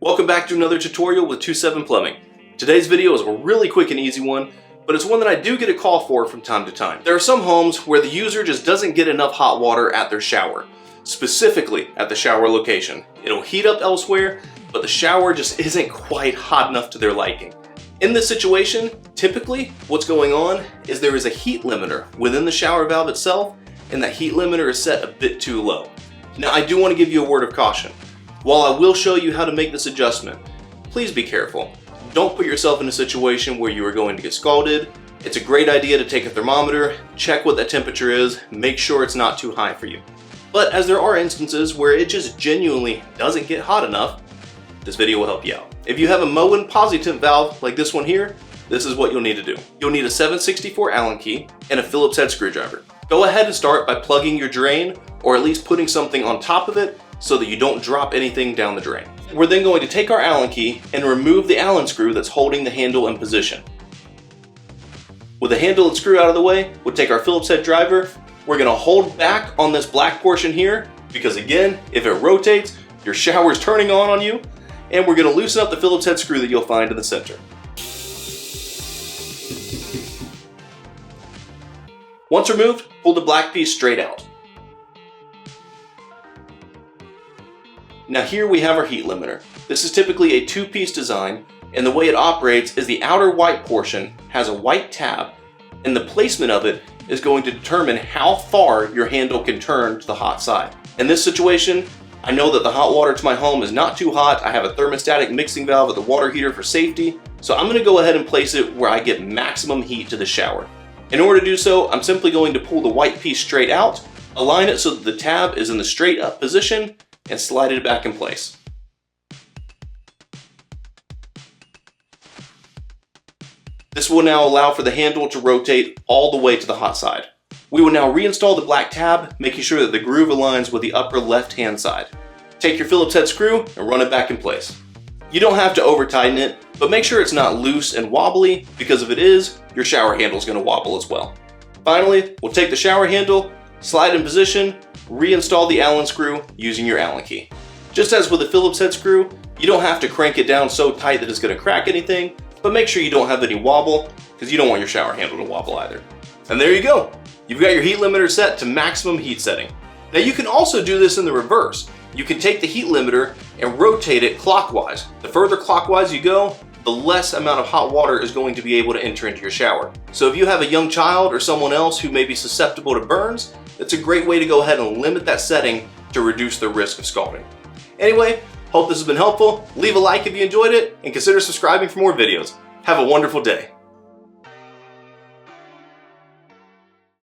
Welcome back to another tutorial with 27 Plumbing. Today's video is a really quick and easy one, but it's one that I do get a call for from time to time. There are some homes where the user just doesn't get enough hot water at their shower, specifically at the shower location. It'll heat up elsewhere, but the shower just isn't quite hot enough to their liking. In this situation, typically what's going on is there is a heat limiter within the shower valve itself, and that heat limiter is set a bit too low. Now I do want to give you a word of caution. While I will show you how to make this adjustment, please be careful. Don't put yourself in a situation where you are going to get scalded. It's a great idea to take a thermometer, check what that temperature is, make sure it's not too high for you. But as there are instances where it just genuinely doesn't get hot enough, this video will help you out. If you have a Moen posi-temp valve like this one here, this is what you'll need to do. You'll need a 7/64 Allen key and a Phillips head screwdriver. Go ahead and start by plugging your drain, or at least putting something on top of it so that you don't drop anything down the drain. We're then going to take our Allen key and remove the Allen screw that's holding the handle in position. With the handle and screw out of the way, we'll take our Phillips head driver. We're going to hold back on this black portion here, because again, if it rotates, your shower is turning on you, and we're going to loosen up the Phillips head screw that you'll find in the center. Once removed, pull the black piece straight out. Now here we have our heat limiter. This is typically a two-piece design, and the way it operates is the outer white portion has a white tab, and the placement of it is going to determine how far your handle can turn to the hot side. In this situation, I know that the hot water to my home is not too hot. I have a thermostatic mixing valve at the water heater for safety, so I'm going to go ahead and place it where I get maximum heat to the shower. In order to do so, I'm simply going to pull the white piece straight out, align it so that the tab is in the straight up position, and slide it back in place. This will now allow for the handle to rotate all the way to the hot side. We will now reinstall the black tab, making sure that the groove aligns with the upper left-hand side. Take your Phillips head screw and run it back in place. You don't have to over tighten it, but make sure it's not loose and wobbly, because if it is, your shower handle is going to wobble as well. Finally, we'll take the shower handle, slide in position, reinstall the Allen screw using your Allen key. Just as with the Phillips head screw, you don't have to crank it down so tight that it's going to crack anything, but make sure you don't have any wobble, because you don't want your shower handle to wobble either. And there you go. You've got your heat limiter set to maximum heat setting. Now you can also do this in the reverse. You can take the heat limiter and rotate it clockwise. The further clockwise you go, the less amount of hot water is going to be able to enter into your shower. So if you have a young child or someone else who may be susceptible to burns, it's a great way to go ahead and limit that setting to reduce the risk of scalding. Anyway, hope this has been helpful. Leave a like if you enjoyed it, and consider subscribing for more videos. Have a wonderful day.